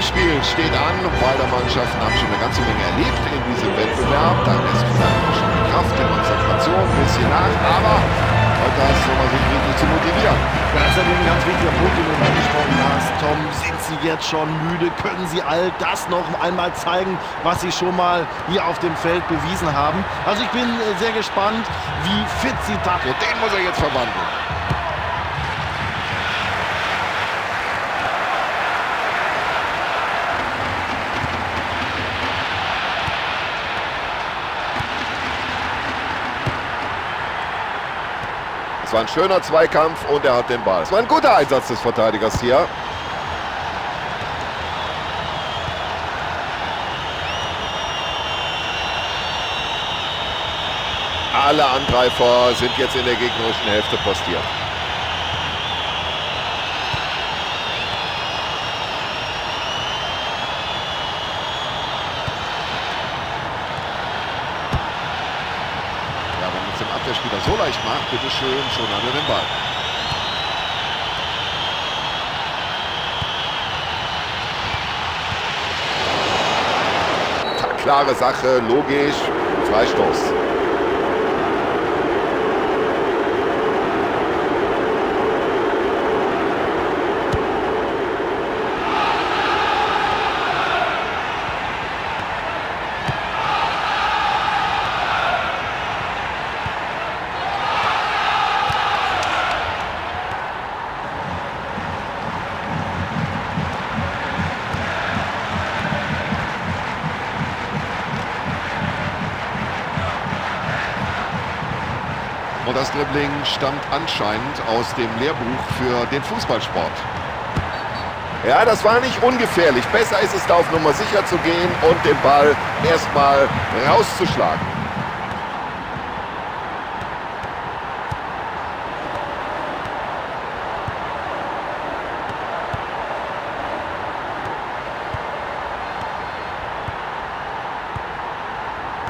Heimspiel steht an. Beide Mannschaften haben schon eine ganze Menge erlebt in diesem Wettbewerb. Da lässt vielleicht auch schon die Kraft, die Konzentration ein bisschen nach. Aber heute heißt es nochmal, sich richtig zu motivieren. Das ist natürlich ein ganz wichtiger Punkt, den du angesprochen hast. Tom, sind Sie jetzt schon müde? Können Sie all das noch einmal zeigen, was Sie schon mal hier auf dem Feld bewiesen haben? Also ich bin sehr gespannt, wie fit Sie da sind. Und den muss er jetzt verwandeln. Es war ein schöner Zweikampf und er hat den Ball. Es war ein guter Einsatz des Verteidigers hier. Alle Angreifer sind jetzt in der gegnerischen Hälfte postiert. Ja, wenn man es dem Abwehrspieler so leicht macht, bitteschön, schon hat er den Ball. Klare Sache, logisch, Freistoß. Und das Dribbling stammt anscheinend aus dem Lehrbuch für den Fußballsport. Ja, das war nicht ungefährlich. Besser ist es, da auf Nummer sicher zu gehen und den Ball erstmal rauszuschlagen.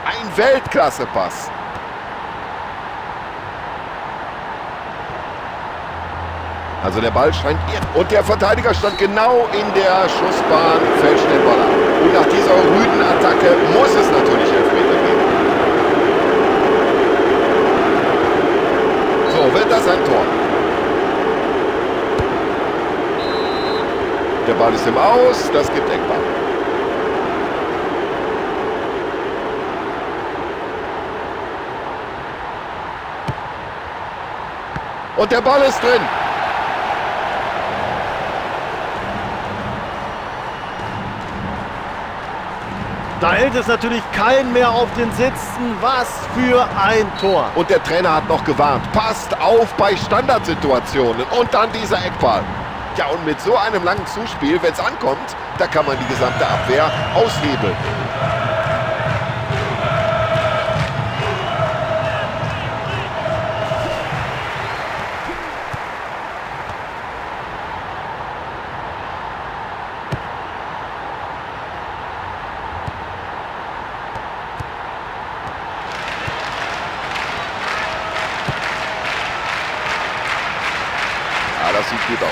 Ein Weltklasse-Pass. Also der Ball scheint und der Verteidiger stand genau in der Schussbahn, fälscht den Ball ab. Und nach dieser rüden Attacke muss es natürlich Elfmeter geben. So, wird das ein Tor. Der Ball ist im Aus, das gibt Eckball. Und der Ball ist drin. Da hält es natürlich keinen mehr auf den Sitzen. Was für ein Tor. Und der Trainer hat noch gewarnt. Passt auf bei Standardsituationen. Und dann dieser Eckball. Ja, und mit so einem langen Zuspiel, wenn es ankommt, da kann man die gesamte Abwehr aushebeln. Das sieht gut aus.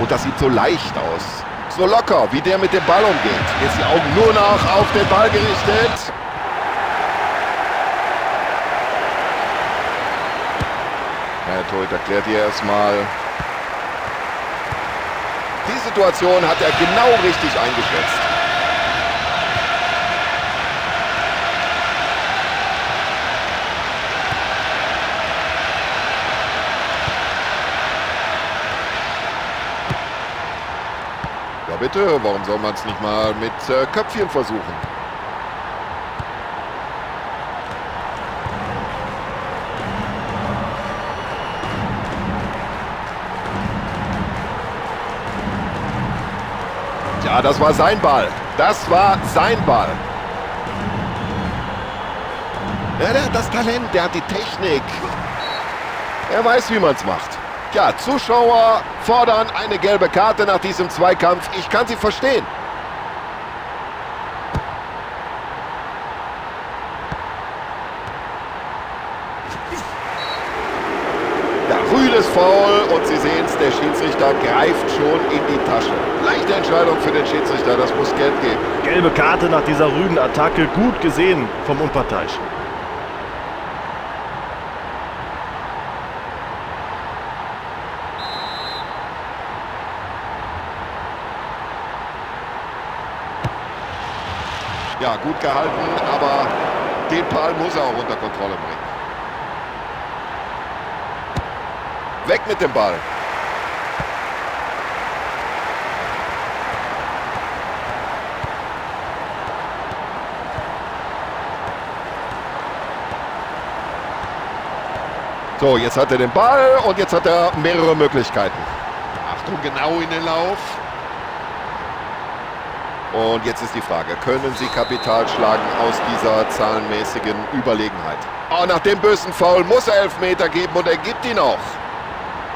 Und das sieht so leicht aus. So locker, wie der mit dem Ball umgeht. Jetzt die Augen nur noch auf den Ball gerichtet. Der Torhüter erklärt hier erstmal. Die Situation hat er genau richtig eingeschätzt. Ja bitte, warum soll man es nicht mal mit Köpfchen versuchen? Ja, das war sein Ball. Das war sein Ball. Ja, der hat das Talent, der hat die Technik. Er weiß, wie man es macht. Ja, Zuschauer fordern eine gelbe Karte nach diesem Zweikampf. Ich kann sie verstehen. Ja, rüdes Foul und Sie sehen es, der Schiedsrichter greift schon in die Tasche. Leichte Entscheidung für den Schiedsrichter, das muss Geld geben. Gelbe Karte nach dieser rüden Attacke, gut gesehen vom Unparteiischen. Ja, gut gehalten, aber den Ball muss er auch unter Kontrolle bringen. Weg mit dem Ball. So, jetzt hat er den Ball und jetzt hat er mehrere Möglichkeiten. Achtung, genau in den Lauf. Und jetzt ist die Frage, können Sie Kapital schlagen aus dieser zahlenmäßigen Überlegenheit? Oh, nach dem bösen Foul muss er Elfmeter geben und er gibt ihn auch.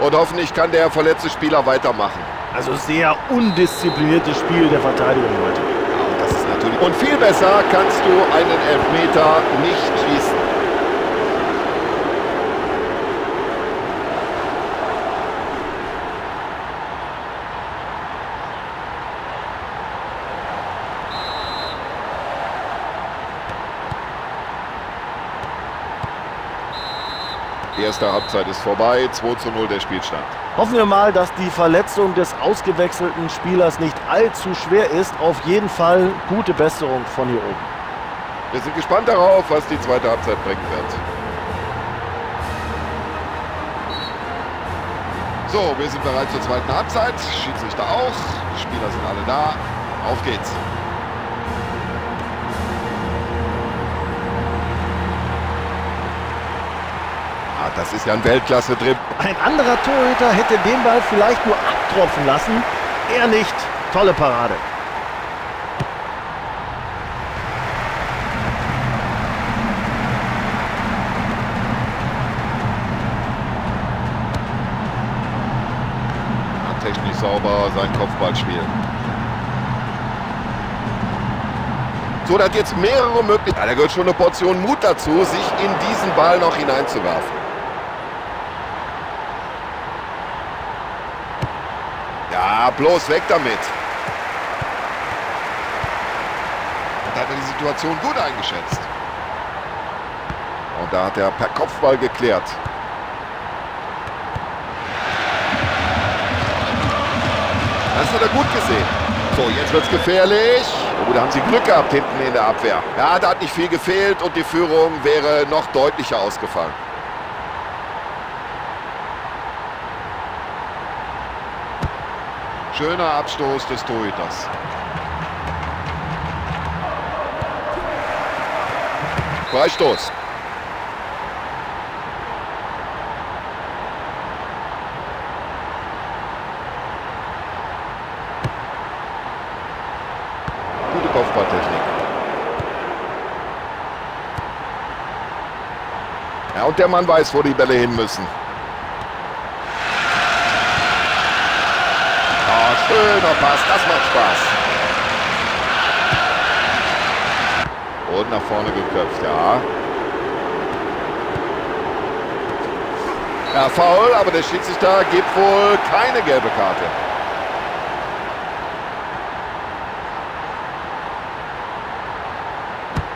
Und hoffentlich kann der verletzte Spieler weitermachen. Also sehr undiszipliniertes Spiel der Verteidigung heute. Ja, das ist natürlich. Und viel besser kannst du einen Elfmeter nicht schießen. Die erste Halbzeit ist vorbei, 2:0 der Spielstand. Hoffen wir mal, dass die Verletzung des ausgewechselten Spielers nicht allzu schwer ist. Auf jeden Fall gute Besserung von hier oben. Wir sind gespannt darauf, was die zweite Halbzeit bringen wird. So, wir sind bereit zur zweiten Halbzeit. Schiedsrichter auch. Die Spieler sind alle da. Auf geht's. Das ist ja ein Weltklasse-Dribble. Ein anderer Torhüter hätte den Ball vielleicht nur abtropfen lassen. Er nicht. Tolle Parade. Ja, technisch sauber sein Kopfballspiel. So, da hat jetzt mehrere Möglichkeiten. Ja, da gehört schon eine Portion Mut dazu, sich in diesen Ball noch hineinzuwerfen. Ja, bloß weg damit. Und da hat er die Situation gut eingeschätzt. Und da hat er per Kopfball geklärt. Das hat er gut gesehen. So, jetzt wird es gefährlich. Oh, da haben sie Glück gehabt hinten in der Abwehr. Ja, da hat nicht viel gefehlt und die Führung wäre noch deutlicher ausgefallen. Schöner Abstoß des Torhüters. Freistoß. Gute Kopfballtechnik. Ja, und der Mann weiß, wo die Bälle hin müssen. Schöner Pass, das macht Spaß. Und nach vorne geköpft, ja. Ja, Foul, aber der Schiedsrichter gibt wohl keine gelbe Karte.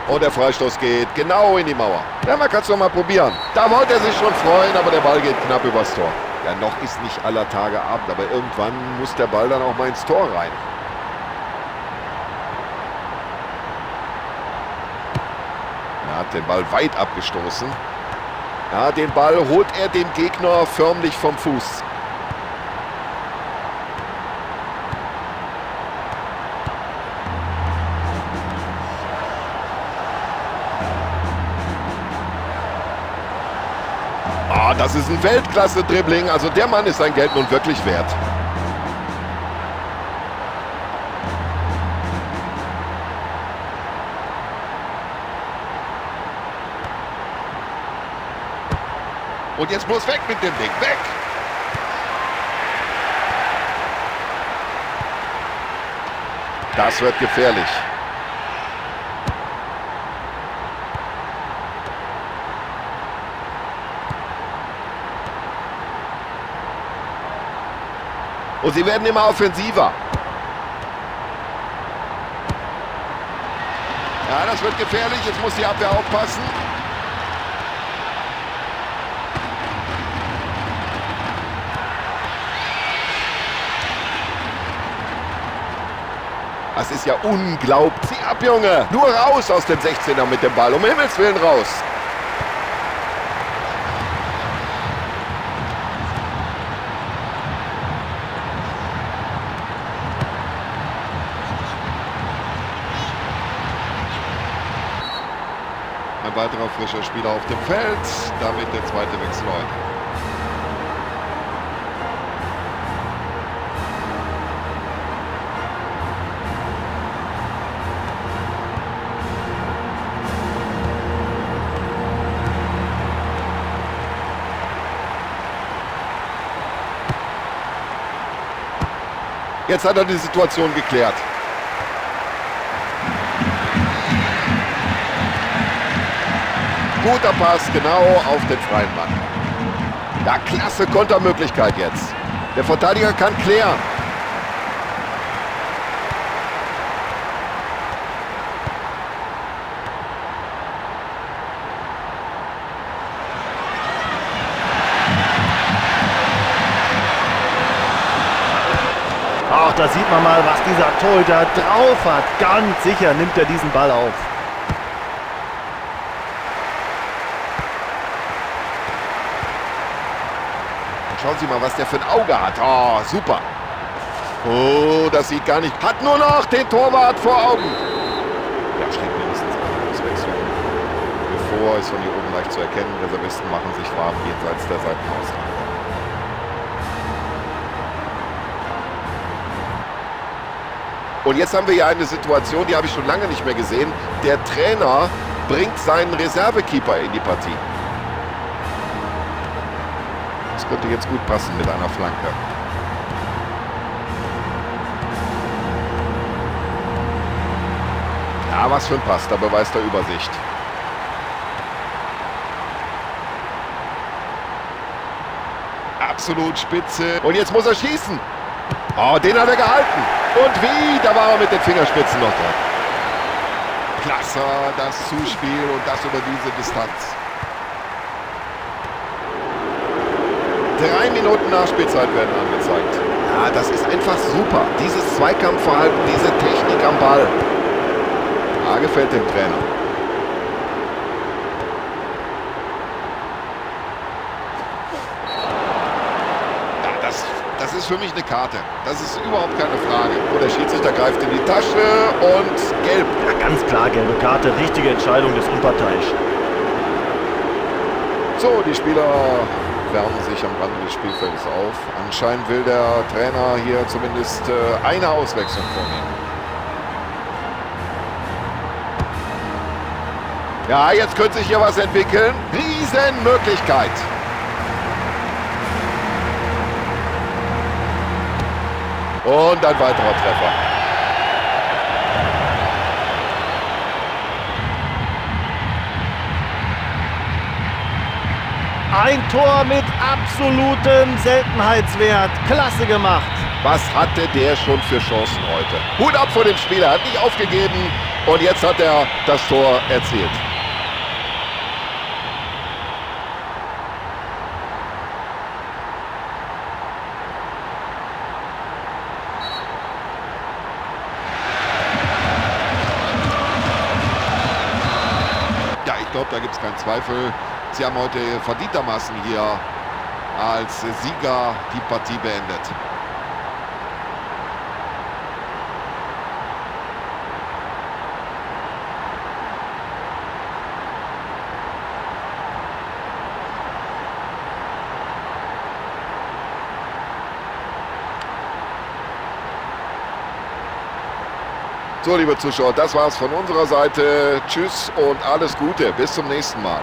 Und der Freistoß geht genau in die Mauer. Ja, man kann es doch mal probieren. Da wollte er sich schon freuen, aber der Ball geht knapp übers Tor. Ja, noch ist nicht aller Tage Abend, aber irgendwann muss der Ball dann auch mal ins Tor rein. Er hat den Ball weit abgestoßen. Ja, den Ball holt er dem Gegner förmlich vom Fuß. Das ist ein Weltklasse-Dribbling, also der Mann ist sein Geld nun wirklich wert. Und jetzt bloß weg mit dem Ding, weg! Das wird gefährlich. Und sie werden immer offensiver. Ja, das wird gefährlich. Jetzt muss die Abwehr aufpassen. Das ist ja unglaublich. Zieh ab, Junge. Nur raus aus dem 16er mit dem Ball. Um Himmels Willen raus. Ein weiterer frischer Spieler auf dem Feld. Damit der zweite Wechsel heute. Jetzt hat er die Situation geklärt. Guter Pass, genau auf den freien Mann. Ja, klasse Kontermöglichkeit jetzt. Der Verteidiger kann klären. Ach, da sieht man mal, was dieser Torhüter drauf hat. Ganz sicher nimmt er diesen Ball auf. Und schauen Sie mal, was der für ein Auge hat. Oh, super. Oh, das sieht gar nicht. Hat nur noch den Torwart vor Augen. Ja, steht mindestens eine Auswechslung. Bevor ist von hier oben leicht zu erkennen. Reservisten machen sich warm jenseits der Seitenauslinie. Und jetzt haben wir ja eine Situation, die habe ich schon lange nicht mehr gesehen. Der Trainer bringt seinen Reservekeeper in die Partie. Das könnte jetzt gut passen mit einer Flanke. Ja, was für ein Pass, da beweist er Übersicht. Absolut spitze. Und jetzt muss er schießen. Oh, den hat er gehalten. Und wie? Da war er mit den Fingerspitzen noch dran. Klasse, das Zuspiel und das über diese Distanz. 3 Minuten Nachspielzeit werden angezeigt. Ja, das ist einfach super. Dieses Zweikampfverhalten, diese Technik am Ball. Ja, gefällt dem Trainer. Das ist für mich eine Karte. Das ist überhaupt keine Frage. Oh, der Schiedsrichter greift in die Tasche und gelb. Ja, ganz klar, gelbe Karte. Richtige Entscheidung des Unparteiischen. So, die Spieler wärmen sich am Rande des Spielfeldes auf. Anscheinend will der Trainer hier zumindest eine Auswechslung vornehmen. Ja, jetzt könnte sich hier was entwickeln. Riesenmöglichkeit. Und ein weiterer Treffer. Ein Tor mit absolutem Seltenheitswert. Klasse gemacht. Was hatte der schon für Chancen heute? Hut ab vor dem Spieler, hat nicht aufgegeben und jetzt hat er das Tor erzielt. Ich glaube, da gibt es keinen Zweifel. Sie haben heute verdientermaßen hier als Sieger die Partie beendet. So, liebe Zuschauer, das war's von unserer Seite. Tschüss und alles Gute. Bis zum nächsten Mal.